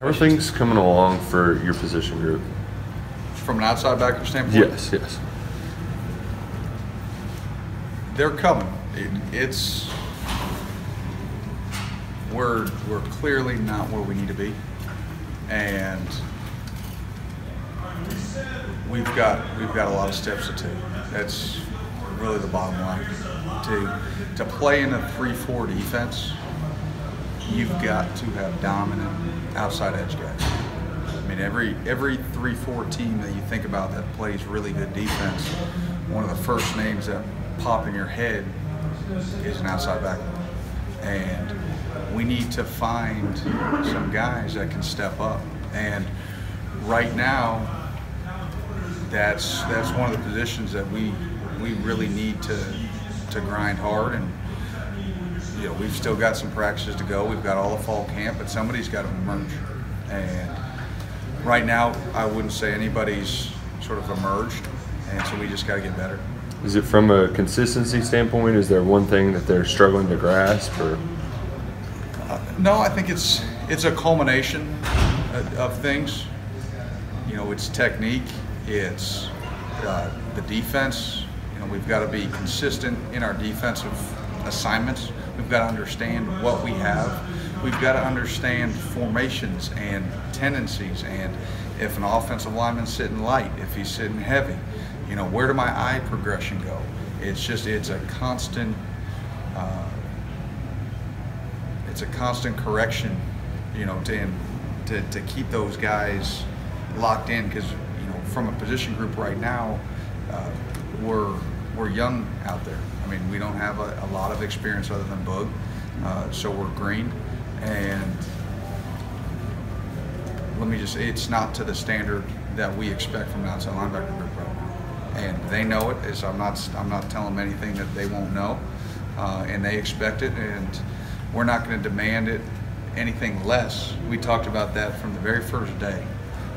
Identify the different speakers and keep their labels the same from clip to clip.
Speaker 1: How are things coming along for your position group?
Speaker 2: From an outside backer standpoint?
Speaker 1: Yes.
Speaker 2: They're coming. We're clearly not where we need to be, and we've got a lot of steps to take. That's really the bottom line. To play in a 3-4 defense, you've got to have dominant outside edge guys. I mean, every 3-4 team that you think about that plays really good defense, one of the first names that pop in your head is an outside backer. And we need to find some guys that can step up. And right now, that's one of the positions that we really need to grind hard. And you know, we've still got some practices to go. We've got all the fall camp, but somebody's got to emerge. And right now, I wouldn't say anybody's sort of emerged, and so we just got to get better.
Speaker 1: Is it from a consistency standpoint? Is there one thing that they're struggling to grasp, or?
Speaker 2: No, I think it's a culmination of things. You know, it's technique, it's the defense. You know, we've got to be consistent in our defensive assignments. We've got to understand what we have. We've got to understand formations and tendencies, and if an offensive lineman's sitting light, if he's sitting heavy, you know, where do my eye progression go? It's a constant correction, you know, to keep those guys locked in, because you know, from a position group right now, we're young out there. I mean, we don't have a lot of experience other than Boog, so we're green, and it's not to the standard that we expect from an outside linebacker group right now, and they know it. I'm not telling them anything that they won't know, and they expect it, and we're not going to demand it anything less. We talked about that from the very first day.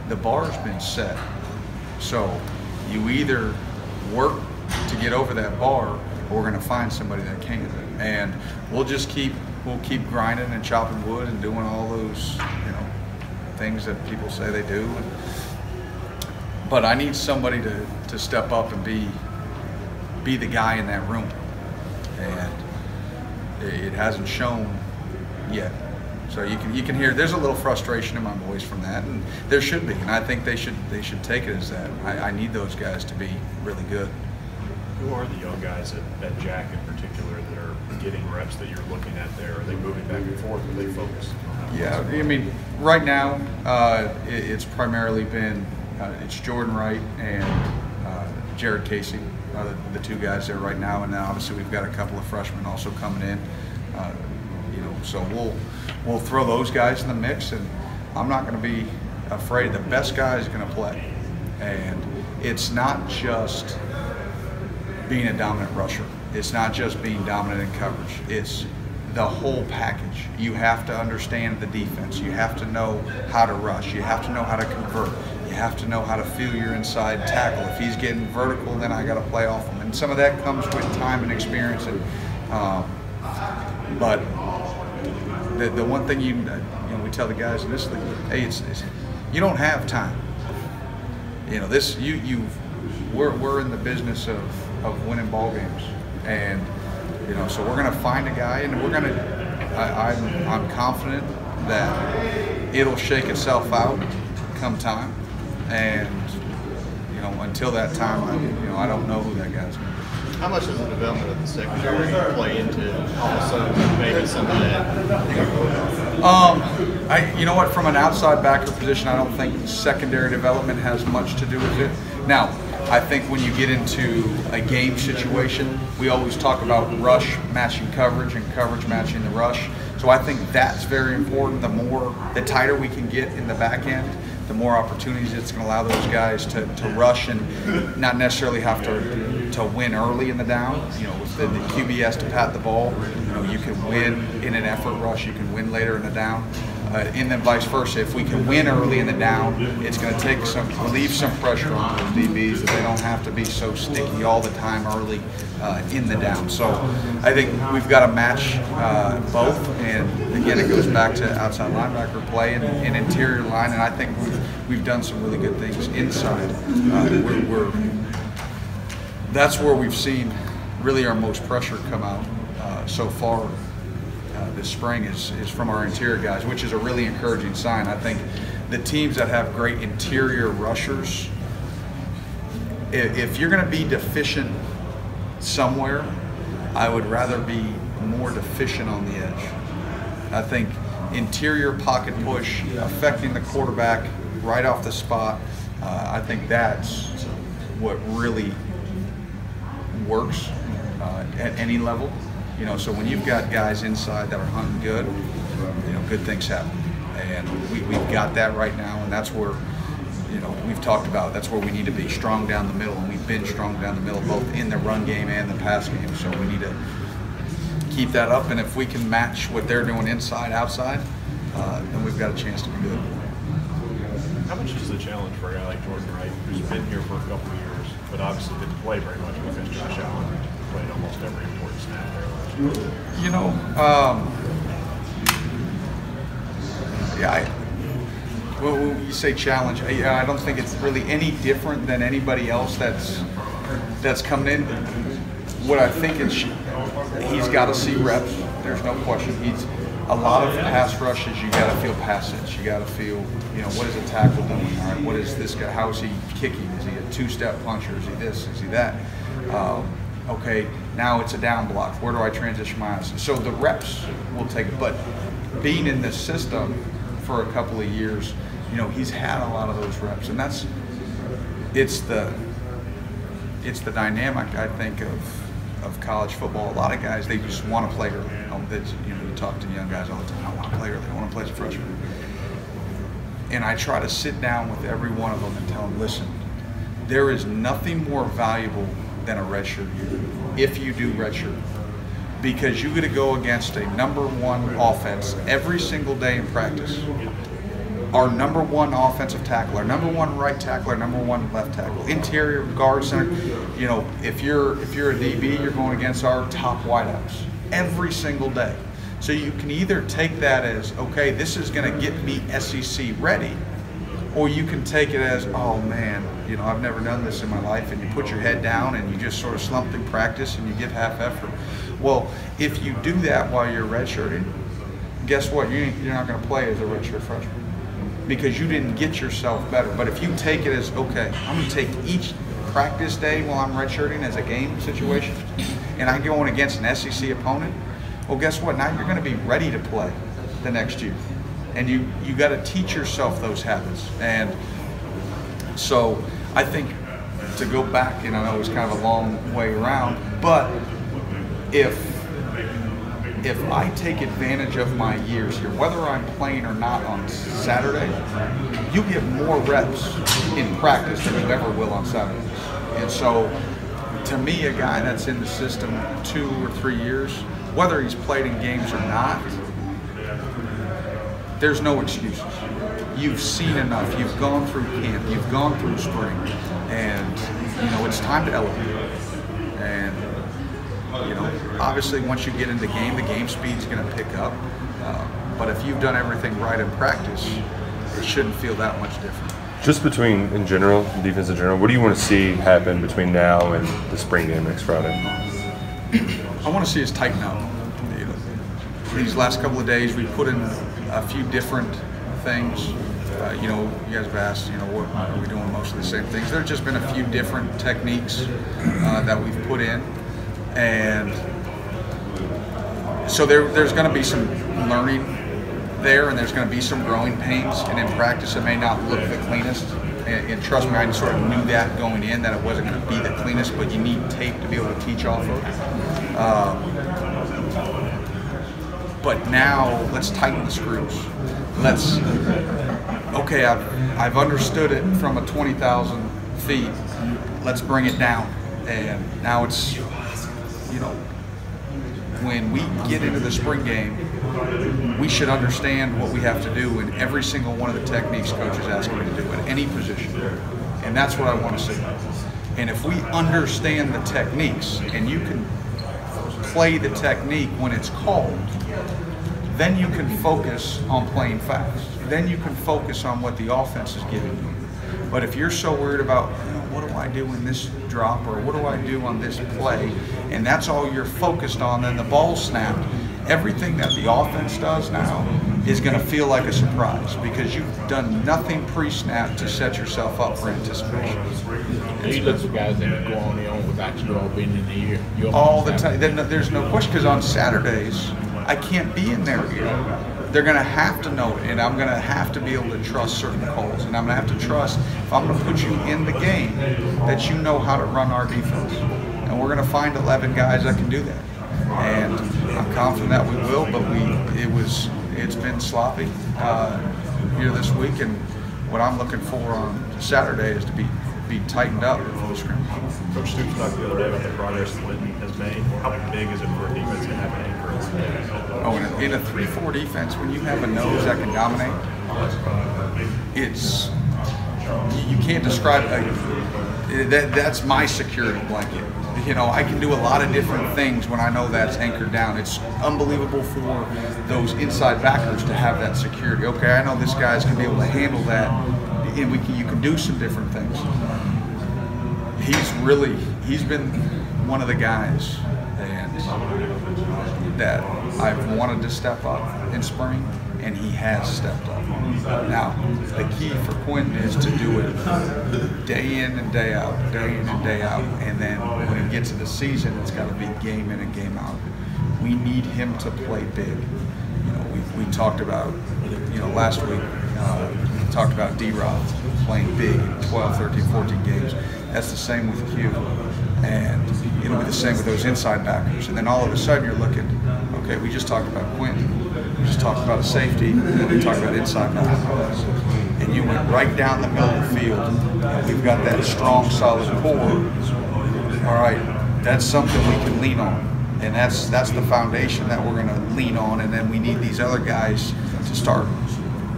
Speaker 2: The bar's been set, so you either work to get over that bar, or we're going to find somebody that can. And we'll keep grinding and chopping wood and doing all those, you know, things that people say they do. But I need somebody to step up and be the guy in that room, and it hasn't shown yet. So you can hear there's a little frustration in my voice from that, and there should be, and I think they should take it as that. I need those guys to be really good.
Speaker 3: Who are the young guys at Jack in particular that are getting reps that you're looking at there? Are they moving back and forth? Are they focused?
Speaker 2: Yeah, I mean, right now it's primarily been it's Jordan Wright and Jared Casey, the two guys there right now, and now obviously we've got a couple of freshmen also coming in. You know, so we'll throw those guys in the mix, and I'm not going to be afraid. The best guy is going to play, and it's not just being a dominant rusher. It's not just being dominant in coverage. It's the whole package. You have to understand the defense. You have to know how to rush. You have to know how to convert. You have to know how to feel your inside tackle. If he's getting vertical, then I got to play off him. And some of that comes with time and experience. And but the one thing we tell the guys in this league, hey, it's you don't have time. You know, this we're in the business of winning ball games, and you know, so we're going to find a guy, and we're going to. I'm confident that it'll shake itself out come time, and you know, until that time, I don't know who that guy's going to be.
Speaker 4: How much does the development of the secondary play into also maybe some of that?
Speaker 2: You know what? From an outside backer position, I don't think secondary development has much to do with it. Now, I think when you get into a game situation, we always talk about rush matching coverage and coverage matching the rush. So I think that's very important. The tighter we can get in the back end, the more opportunities it's going to allow those guys to rush and not necessarily have to win early in the down. You know, if the QB has to pat the ball, you know, you can win in an effort rush, you can win later in the down. and then vice versa. If we can win early in the down, it's going to relieve some pressure on those DBs that they don't have to be so sticky all the time early in the down. So I think we've got to match both, and again, it goes back to outside linebacker play and interior line, and I think we've done some really good things inside. That's where we've seen really our most pressure come out so far this spring is from our interior guys, which is a really encouraging sign. I think the teams that have great interior rushers, if you're going to be deficient somewhere, I would rather be more deficient on the edge. I think interior pocket push, affecting the quarterback right off the spot, I think that's what really works at any level. You know, so when you've got guys inside that are hunting good, you know, good things happen. And we've got that right now, and that's where, you know, we've talked about, that's where we need to be, strong down the middle, and we've been strong down the middle, both in the run game and the pass game. So we need to keep that up, and if we can match what they're doing inside, outside, then we've got a chance to be good.
Speaker 3: How much is the challenge for a guy like Jordan Wright, who's been here for a couple of years, but obviously didn't play very much because Josh Allen played almost every important snap there last year?
Speaker 2: You know, when you say challenge, I don't think it's really any different than anybody else that's coming in. What I think is he's got to see reps. There's no question. A lot of pass rushes, you got to feel passage. You got to feel, you know, what is a tackle doing? All right, what is this guy? How is he kicking? Is he a two-step puncher? Is he this? Is he that? Okay, now it's a down block. Where do I transition my eyes? So the reps will take it. But being in this system for a couple of years, you know, he's had a lot of those reps, and it's the dynamic, I think, of college football. A lot of guys, they just want to play early. You know, you talk to young guys all the time. I want to play early. I want to play as a freshman. And I try to sit down with every one of them and tell them, listen, there is nothing more valuable than a redshirt year if you do redshirt, because you're going to go against a #1 offense every single day in practice. Our #1 offensive tackle, our #1 right tackle, our #1 left tackle, interior guard, center. You know, if you're a DB, you're going against our top wideouts every single day. So you can either take that as, okay, this is going to get me SEC ready, or you can take it as, oh man, you know, I've never done this in my life, and you put your head down and you just sort of slump through practice and you give half effort. Well, if you do that while you're redshirting, guess what? You're not going to play as a redshirt freshman because you didn't get yourself better. But if you take it as, okay, I'm going to take each practice day while I'm redshirting as a game situation, and I'm going against an SEC opponent, well, guess what? Now you're going to be ready to play the next year. And you got to teach yourself those habits. And so I think, to go back, and I know it was kind of a long way around, but if I take advantage of my years here, whether I'm playing or not on Saturday, you get more reps in practice than you ever will on Saturdays. And so, to me, a guy that's in the system 2 or 3 years, whether he's played in games or not, there's no excuses. You've seen enough. You've gone through camp. You've gone through spring. And, you know, it's time to elevate. And, you know, obviously once you get into the game speed's going to pick up. But if you've done everything right in practice, it shouldn't feel that much different.
Speaker 1: Just between, in general, defense in general, what do you want to see happen between now and the spring game next Friday?
Speaker 2: I want to see us tighten up. You know, these last couple of days, we put in a few different things. You know, you guys have asked, you know, what are we doing? Most of the same things. There have just been a few different techniques that we've put in, and so there's going to be some learning there, and there's going to be some growing pains. And in practice, it may not look the cleanest. And trust me, I sort of knew that going in, that it wasn't going to be the cleanest, but you need tape to be able to teach off of. But now, let's tighten the screws. Okay, I've understood it from a 20,000 feet. Let's bring it down. And now it's, you know, when we get into the spring game, we should understand what we have to do in every single one of the techniques coach is asking me to do at any position. And that's what I want to see. And if we understand the techniques and you can play the technique when it's called, then you can focus on playing fast. Then you can focus on what the offense is giving you. But if you're so worried about, what do I do in this drop, or what do I do on this play, and that's all you're focused on, then the ball snapped, everything that the offense does now is going to feel like a surprise because you've done nothing pre-snap to set yourself up for anticipation.
Speaker 5: You look for guys that go on their own without you all being in the ear.
Speaker 2: All the time. Then there's no question, because on Saturdays, I can't be in their ear. They're going to have to know it, and I'm going to have to be able to trust certain calls, and I'm going to have to trust, if I'm going to put you in the game, that you know how to run our defense. And we're going to find 11 guys that can do that. And I'm confident that we will, but it's been sloppy here this week, and what I'm looking for on Saturday is to be tightened up for the scrimmage.
Speaker 3: Coach Stoops talked the other day about the progress Clinton has made. How big is it for a defense to have an anchor?
Speaker 2: Oh, in a 3-4 defense, when you have a nose that can dominate, you can't describe it. That's my security blanket. You know, I can do a lot of different things when I know that's anchored down. It's unbelievable for those inside backers to have that security. Okay, I know this guy's going to be able to handle that, and you can do some different things. He's been one of the guys that I've wanted to step up in spring, and he has stepped up. Now, the key for Quentin is to do it day in and day out, and then when it gets to the season, it's got to be game in and game out. We need him to play big. You know, we talked about, last week, we talked about D-Rob playing big in 12, 13, 14 games. That's the same with Q, and it'll be the same with those inside backers. And then all of a sudden you're looking, okay, we just talked about Quentin, we just talked about a safety, and then we talked about inside backers. And you went right down the middle of the field, and we've got that strong, solid core. All right, that's something we can lean on. And that's the foundation that we're going to lean on, and then we need these other guys to start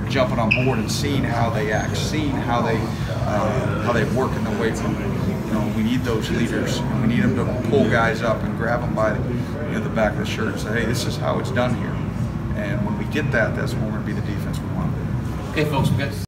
Speaker 2: jumping on board and seeing how they act, seeing how they work in the weight room. We need those leaders, and we need them to pull guys up and grab them by the back of the shirt and say, hey, this is how it's done here. And when we get that, that's when we're going to be the defense we want to be.
Speaker 6: Okay, folks, we got